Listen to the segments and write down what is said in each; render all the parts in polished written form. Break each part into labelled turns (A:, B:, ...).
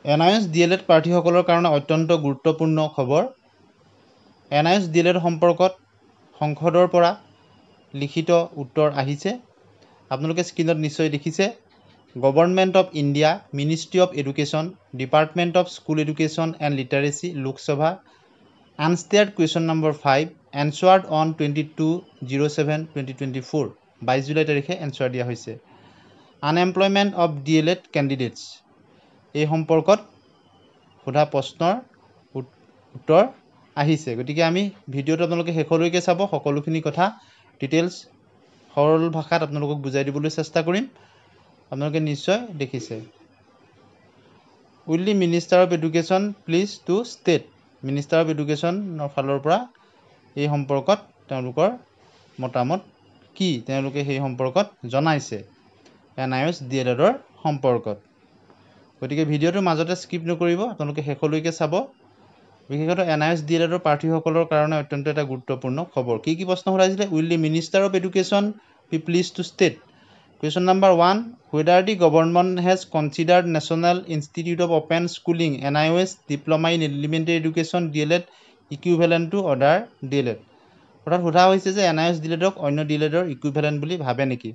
A: NIS DLED প্ৰাৰ্থীসকলৰ কাৰণে অত্যন্ত গুৰুত্বপূৰ্ণ খবৰ। NIS DLED সম্পৰ্কত সংসদৰ পৰা লিখিত উত্তৰ আহিছে। আপোনালোকে স্ক্ৰীনত নিশ্চয় দেখিছে। Government of India, ministry of education, department of school education and literacy, Lok Sabha, unstarred question number 5, answered on 22/07/2024, 22 জুলাই তাৰিখে এনচাৰ দিয়া হৈছে। আনএমপ্লয়মেণ্ট অফ DLED কেণ্ডিডেটছ, এই সম্পৰ্কত সোধা প্ৰশ্নৰ উত্তৰ আহিছে। গতিকে আমি ভিডিঅ'টো আপোনালোকে শেষলৈকে চাব, সকলোখিনি কথা ডিটেইলছ সৰল ভাষাত আপোনালোকক বুজাই দিবলৈ চেষ্টা কৰিম। আপোনালোকে নিশ্চয় দেখিছে। Will the minister of education please to state, minister of এডুকেশ্যনৰ ফালৰ পৰা এই সম্পৰ্কত তেওঁলোকৰ মতামত কি তেওঁলোকে সেই সম্পৰ্কত জনাইছে NIS DLEDৰ সম্পৰ্কত। গতিকে ভিডিঅ'টোৰ মাজতে স্কিপ নকৰিব, আপোনালোকে শেষলৈকে চাব। বিশেষতঃ NIS DLEDৰ প্ৰাৰ্থীসকলৰ কাৰণে অত্যন্ত এটা গুৰুত্বপূৰ্ণ খবৰ। কি প্ৰশ্ন সোধাইছিলে? Will the minister of education be please to state. Question number 1, whether the government has considered national institute of open schooling NIOS diploma in elementary education DLED equivalent to other DLED। অৰ্থাৎ সোধা হৈছে যে NIS DLEDক অন্য DLEDৰ equivalent বুলি ভাবে নেকি।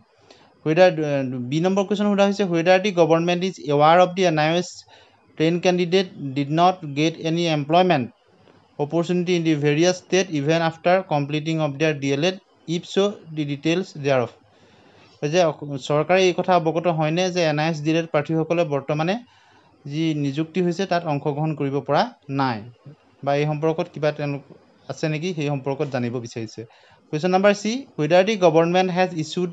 A: B number question সোধা হৈছে, whether the government is aware of the NIOS train candidate did not get any employment opportunity in the various state even after completing of their DLED, if so the details thereof। যে চৰকাৰে এই কথা অৱগত হয়নে যে NIS DLED প্ৰাৰ্থীসকলে বৰ্তমানে যি নিযুক্তি হৈছে তাত অংশগ্ৰহণ কৰিব পৰা নাই, বা এই সম্পৰ্কত কিবা তেওঁলোক আছে নেকি সেই সম্পৰ্কত জানিব বিচাৰিছে। Question number C, whether the government has issued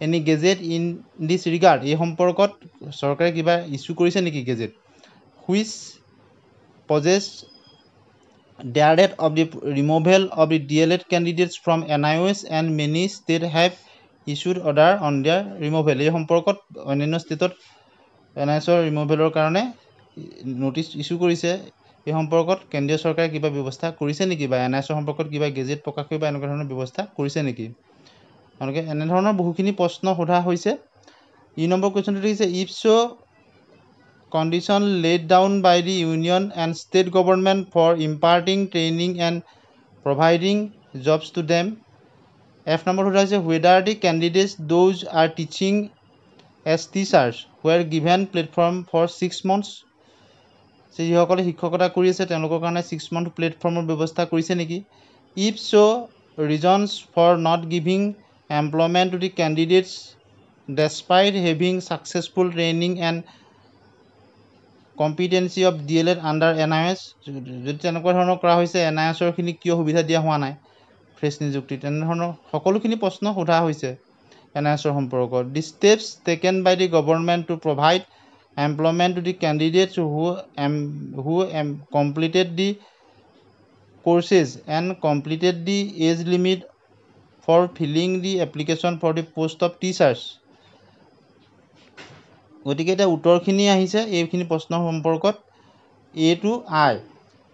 A: any gazette in this regard, এই সম্পৰ্কত চৰকাৰে কিবা ইছ্যু কৰিছে নেকি gazette. Which possess their date of the removal of the DLED candidates from NIOS and many states have issued order on their removal, এই সম্পৰ্কত অন্যান্য ষ্টেটত NIOSৰ ৰিমুভেলৰ কাৰণে নটিচ ইছ্যু কৰিছে। এই সম্পৰ্কত কেন্দ্ৰীয় চৰকাৰে কিবা ব্যৱস্থা কৰিছে নেকি, বা NIOSৰ সম্পৰ্কত কিবা গেজেট প্ৰকাশ কৰিব বা এনেকুৱা ধৰণৰ ব্যৱস্থা কৰিছে নেকি। তেওঁলোকে এনেধৰণৰ বহুখিনি প্ৰশ্ন সোধা হৈছে। ই নম্বৰ কুৱেশ্যনটো দেখিছে, if so' condition laid down by the union and state government for imparting training and providing jobs to them। F number সোধা হৈছে, whether the candidates those are teaching as teachers were given platform for 6 months, যিসকলে শিক্ষকতা কৰি আছে তেওঁলোকৰ কাৰণে 6 month প্লেটফৰ্মৰ ব্যৱস্থা কৰিছে নেকি। if so reasons for not giving employment to the candidates despite having successful training and competency of DLED under NIOS, যদি তেনেকুৱা ধৰণৰ কৰা হৈছে NIOSৰ খিনি কিয় সুবিধা দিয়া হোৱা নাই ফ্ৰেছ নিযুক্তি, তেনেধৰণৰ সকলোখিনি প্ৰশ্ন সোধা হৈছে NIOSৰ সম্পৰ্কত। The steps taken by the government to provide employment to the candidates who completed the courses and completed the age limit for filling the application for the post of teachers. গতিকে এতিয়া উত্তৰখিনি আহিছে এইখিনি প্ৰশ্নৰ সম্পৰ্কত। A to I,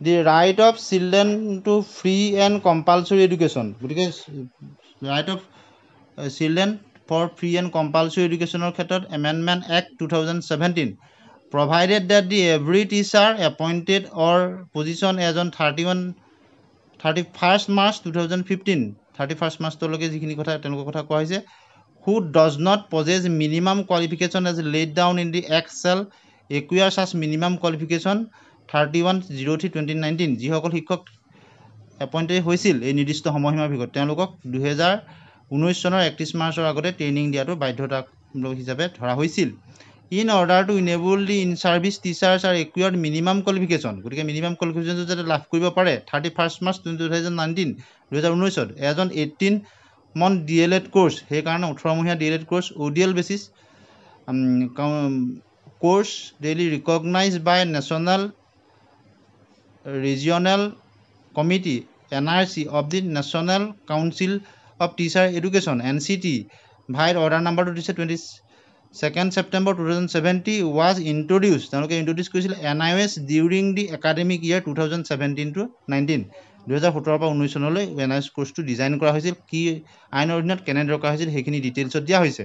A: the right of children to free and compulsory education. গতিকে right of children for free and compulsory এডুকেশ্যনৰ ক্ষেত্ৰত amendment act 2017 provided that the every teacher appointed or position as on 31 March 2015, 31 মাৰ্চলৈকে যিখিনি কথা তেওঁলোকৰ কথা কোৱা হৈছে, who does not possess minimum qualification as laid down in the act shall acquire such minimum qualification 31/03/2019, যিসকল শিক্ষক এপইণ্টেড হৈছিল এই নিৰ্দিষ্ট সময়সীমাৰ ভিতৰত তেওঁলোকক 2019 চনৰ 31 মাৰ্চৰ আগতে ট্ৰেইনিং দিয়াটো বাধ্যতামূলক হিচাপে ধৰা হৈছিল। In order to enable the in service teachers are acquired minimum qualification, গতিকে মিনিমাম কোৱালিফিকেশ্যনটো যাতে লাভ কৰিব পাৰে 31 March 2019 as on 18 month DLED course, সেইকাৰণে 18মহীয়া DLED course ODL basis course daily recognize by national regional committee NRC of the national council of teacher education NCT vide order নাম্বাৰটো দিছে 22 September 2070 ৱাজ ইণ্ট্ৰডিউচ, তেওঁলোকে introduce কৰিছিলে NIOS during the academic ইয়াৰ 2017-19, 2017 পৰা 19 চনলৈ NIOS কোৰ্চটো design কৰা হৈছিল, কি আইনৰ অধীনত কেনেদৰে কৰা হৈছিল সেইখিনি ডিটেইলছত দিয়া হৈছে।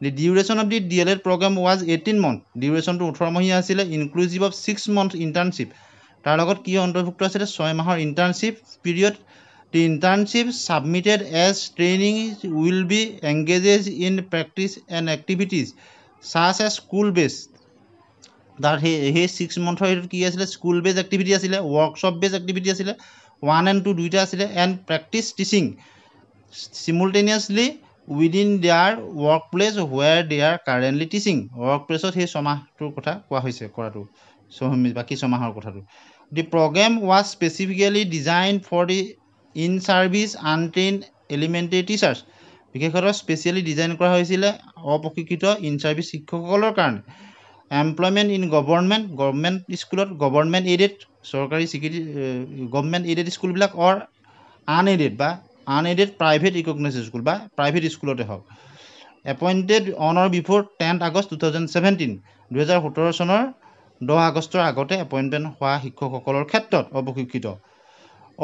A: The duration of the DLED program was 18 months. Duration to 18 মহীয়া আছিল, inclusive of 6 months internship. তাৰ লগত কি অন্তৰ্ভুক্ত আছিল 6 মাহৰ internship period. The internship submitted as training will be engaged in practice and activities such as school based. That he 6 months কি আছিল school based activity আছিল, workshop based activity আছিল, 1 and 2 দুইটা আছিল, and practice teaching simultaneously within their workplace where they are currently teaching. Workplace he ছমাহটোৰ কথা কোৱা হৈছে কৰাটো, বাকি ছমাহৰ কথাটো. The program was specifically designed for the in-service untrained elementary teachers. বিশেষকৈ স্পেচিয়েলি ডিজাইন কৰা হৈছিলে অপ্ৰশিক্ষিত in-service শিক্ষকসকলৰ কাৰণে. Employment in government স্কুলত, government aided চৰকাৰী স্বীকৃতি government aided স্কুলবিলাক or unaided বা unaided private recognized school বা private স্কুলতে হওক. Appointed on or before 10th August 2017. 2017 চনৰ 10 আগষ্টৰ আগতে এপইণ্টমেণ্ট হোৱা শিক্ষকসকলৰ ক্ষেত্ৰত অপ্ৰশিক্ষিত.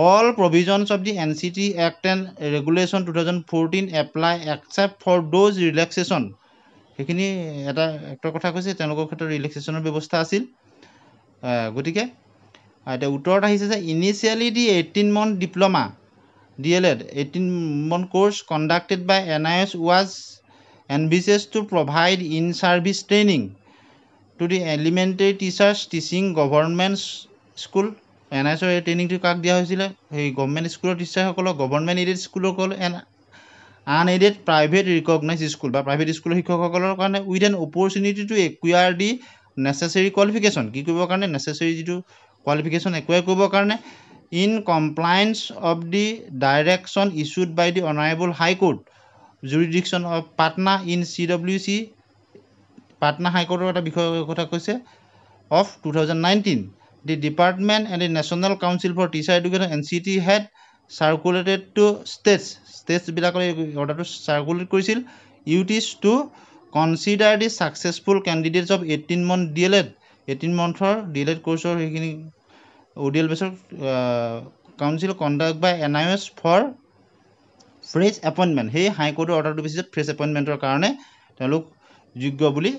A: All provisions of the NCT Act and Regulation 2014 apply except for those relaxation. সেইখিনি এটা কথা কৈছে তেওঁলোকৰ ক্ষেত্ৰত ৰিলেক্সেশ্যনৰ ব্যৱস্থা আছিল. গতিকে এতিয়া উত্তৰত আহিছে যে initially the 18-month diploma DLED 18-month course conducted by NIS was envisaged to provide in-service training to the elementary teachers teaching government school. NIS এই ট্ৰেইনিংটো কাক দিয়া হৈছিলে সেই গভৰ্ণমেণ্ট স্কুলৰ টিচাৰসকলক, গভৰ্ণমেণ্ট এডেড স্কুলসকল and unaided private recognized school বা private স্কুলৰ শিক্ষকসকলৰ কাৰণে with an opportunity to acquire the necessary qualification. কি কৰিবৰ কাৰণে necessary যিটো qualification acquire কৰিবৰ কাৰণে in compliance of the direction issued by the Honorable High Court jurisdiction of Patna in CWC. Patna High Court এটা বিষয় কথা কৈছে of 2019. The department and the National Council for Teacher Education NCT had circulated to states বিলাকৰ অৰ্ডাৰটো circulate কৰিছিল UTs to consider the successful candidates of 18-month DLED 18 monthৰ DLED কোৰ্ছৰ সেইখিনি ODL বেছৰ council conduct by NIS for fresh appointment. সেই হাই কোৰ্টৰ অৰ্ডাৰটো বেছিছে fresh এপইণ্টমেণ্টৰ কাৰণে তেওঁলোক যোগ্য বুলি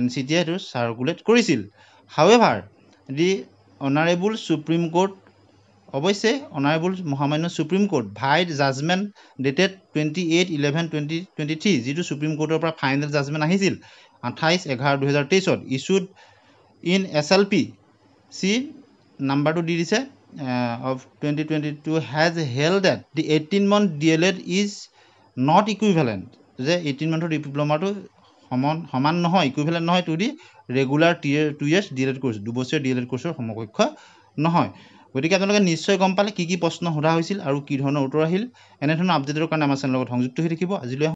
A: NCT এইটো চাৰ্কুলেট কৰিছিল. However, the Honorable Supreme Court অৱশ্যে অনাৰেবল মহামান্য supreme court vide judgement dated 28/11/2023 যিটো সুপ্ৰিম কোৰ্টৰ পৰা ফাইনেল জাজমেণ্ট আহিছিল 28/11/2023 ইছ্যুড ইন SLP চি নাম্বাৰটো দি দিছে of 2022 has held that the 18-month DLED is not equivalent. যে 18 monthৰ ডিপ্ল'মাটো সমান নহয়, ইকুইভেলেণ্ট নহয় to the regular 2 years DLED course, 2 বছৰীয়া DLED কোৰ্ছৰ সমকক্ষ নহয়. গতিকে আপোনালোকে নিশ্চয় গম পালে কি কি প্ৰশ্ন সোধা হৈছিল আৰু কি ধৰণৰ উত্তৰ আহিল. এনেধৰণৰ আপডেটৰ কাৰণে আমাৰ চেনেলৰ লগত সংযুক্ত হৈ থাকিব. আজিলৈ